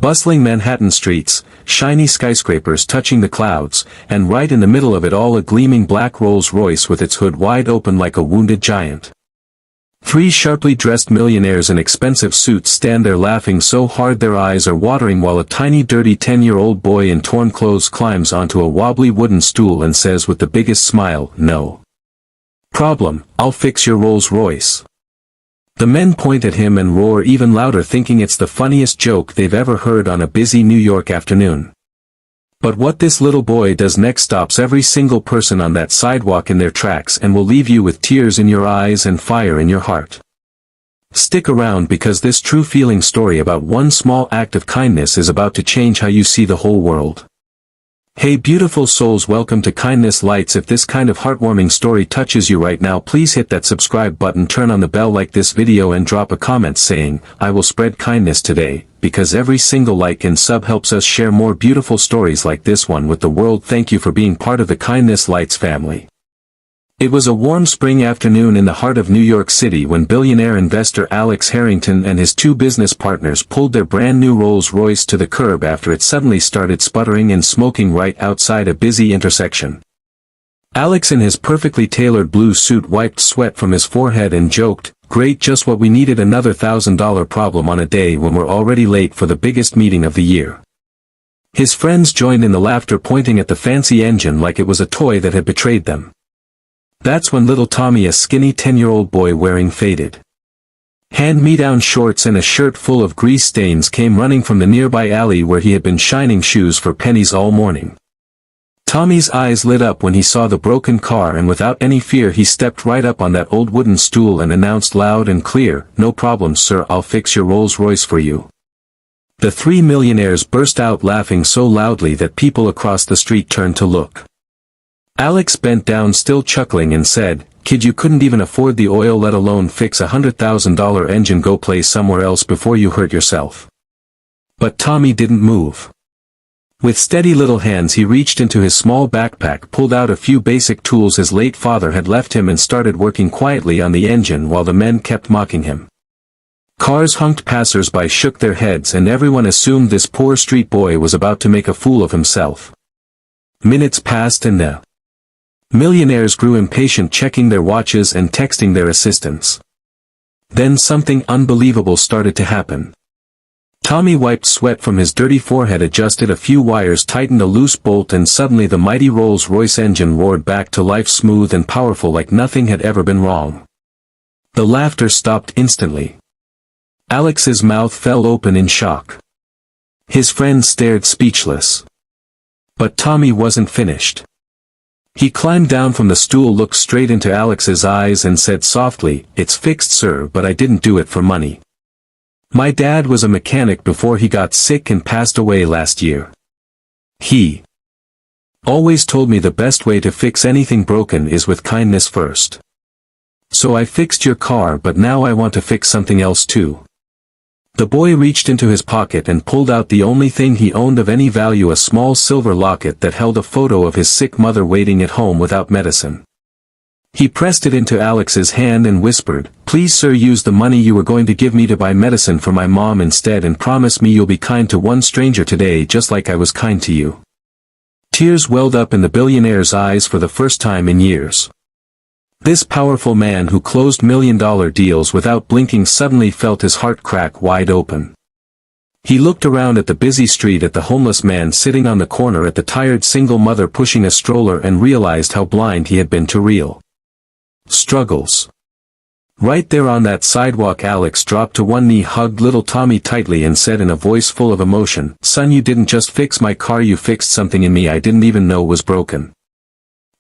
Bustling Manhattan streets, shiny skyscrapers touching the clouds, and right in the middle of it all a gleaming black Rolls Royce with its hood wide open like a wounded giant. Three sharply dressed millionaires in expensive suits stand there laughing so hard their eyes are watering while a tiny dirty 10-year-old boy in torn clothes climbs onto a wobbly wooden stool and says with the biggest smile, "No problem, I'll fix your Rolls Royce." The men point at him and roar even louder thinking it's the funniest joke they've ever heard on a busy New York afternoon. But what this little boy does next stops every single person on that sidewalk in their tracks and will leave you with tears in your eyes and fire in your heart. Stick around because this true feeling story about one small act of kindness is about to change how you see the whole world. Hey beautiful souls, welcome to Kindness Lights. If this kind of heartwarming story touches you right now, please hit that subscribe button, turn on the bell, like this video and drop a comment saying, "I will spread kindness today," because every single like and sub helps us share more beautiful stories like this one with the world. Thank you for being part of the Kindness Lights family. It was a warm spring afternoon in the heart of New York City when billionaire investor Alex Harrington and his two business partners pulled their brand new Rolls Royce to the curb after it suddenly started sputtering and smoking right outside a busy intersection. Alex in his perfectly tailored blue suit wiped sweat from his forehead and joked, "Great, just what we needed, another $1,000 problem on a day when we're already late for the biggest meeting of the year." His friends joined in the laughter, pointing at the fancy engine like it was a toy that had betrayed them. That's when little Tommy, a skinny 10-year-old boy wearing faded hand-me-down shorts and a shirt full of grease stains, came running from the nearby alley where he had been shining shoes for pennies all morning. Tommy's eyes lit up when he saw the broken car, and without any fear he stepped right up on that old wooden stool and announced loud and clear, "No problem, sir, I'll fix your Rolls Royce for you." The three millionaires burst out laughing so loudly that people across the street turned to look. Alex bent down still chuckling and said, "Kid, you couldn't even afford the oil, let alone fix a $100,000 engine. Go play somewhere else before you hurt yourself." But Tommy didn't move. With steady little hands he reached into his small backpack, pulled out a few basic tools his late father had left him, and started working quietly on the engine while the men kept mocking him. Cars honked, passers-by shook their heads, and everyone assumed this poor street boy was about to make a fool of himself. Minutes passed and the millionaires grew impatient, checking their watches and texting their assistants. Then something unbelievable started to happen. Tommy wiped sweat from his dirty forehead, adjusted a few wires, tightened a loose bolt, and suddenly the mighty Rolls Royce engine roared back to life, smooth and powerful like nothing had ever been wrong. The laughter stopped instantly. Alex's mouth fell open in shock. His friends stared speechless. But Tommy wasn't finished. He climbed down from the stool, looked straight into Alex's eyes and said softly, "It's fixed, sir, but I didn't do it for money. My dad was a mechanic before he got sick and passed away last year. He always told me the best way to fix anything broken is with kindness first. So I fixed your car, but now I want to fix something else too." The boy reached into his pocket and pulled out the only thing he owned of any value, a small silver locket that held a photo of his sick mother waiting at home without medicine. He pressed it into Alex's hand and whispered, "Please, sir, use the money you were going to give me to buy medicine for my mom instead, and promise me you'll be kind to one stranger today just like I was kind to you." Tears welled up in the billionaire's eyes for the first time in years. This powerful man who closed million-dollar deals without blinking suddenly felt his heart crack wide open. He looked around at the busy street, at the homeless man sitting on the corner, at the tired single mother pushing a stroller, and realized how blind he had been to real struggles. Right there on that sidewalk, Alex dropped to one knee, hugged little Tommy tightly, and said in a voice full of emotion, "Son, you didn't just fix my car, you fixed something in me I didn't even know was broken."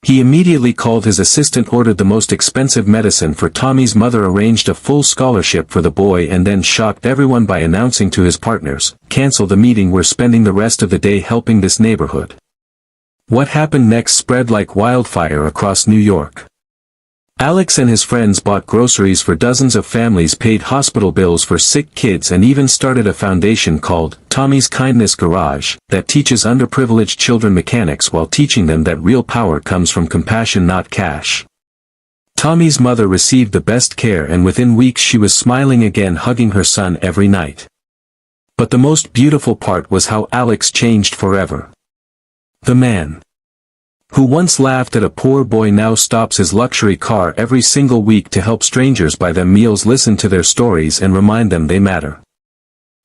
He immediately called his assistant, ordered the most expensive medicine for Tommy's mother, arranged a full scholarship for the boy, and then shocked everyone by announcing to his partners, "Cancel the meeting, we're spending the rest of the day helping this neighborhood." What happened next spread like wildfire across New York. Alex and his friends bought groceries for dozens of families, paid hospital bills for sick kids, and even started a foundation called Tommy's Kindness Garage that teaches underprivileged children mechanics while teaching them that real power comes from compassion, not cash. Tommy's mother received the best care, and within weeks she was smiling again, hugging her son every night. But the most beautiful part was how Alex changed forever. The man who once laughed at a poor boy now stops his luxury car every single week to help strangers buy them meals, listen to their stories and remind them they matter.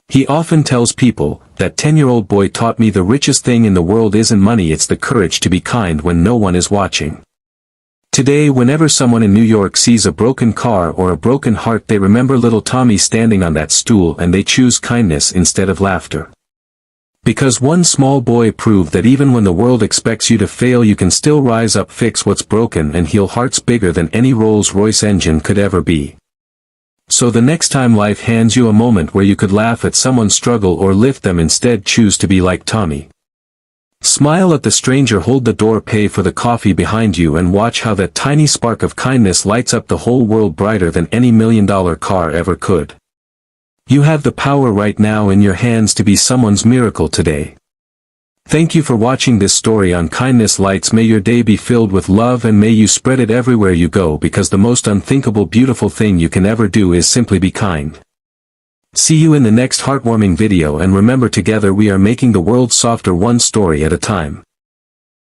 He often tells people, that 10-year-old boy taught me the richest thing in the world isn't money, it's the courage to be kind when no one is watching. Today, whenever someone in New York sees a broken car or a broken heart, they remember little Tommy standing on that stool and they choose kindness instead of laughter. Because one small boy proved that even when the world expects you to fail, you can still rise up, fix what's broken and heal hearts bigger than any Rolls Royce engine could ever be. So the next time life hands you a moment where you could laugh at someone's struggle or lift them, instead choose to be like Tommy. Smile at the stranger, hold the door, pay for the coffee behind you, and watch how that tiny spark of kindness lights up the whole world brighter than any $1,000,000 car ever could. You have the power right now in your hands to be someone's miracle today. Thank you for watching this story on kindness lights. May your day be filled with love and may you spread it everywhere you go, because the most unthinkable beautiful thing you can ever do is simply be kind. See you in the next heartwarming video, and remember, together we are making the world softer, one story at a time.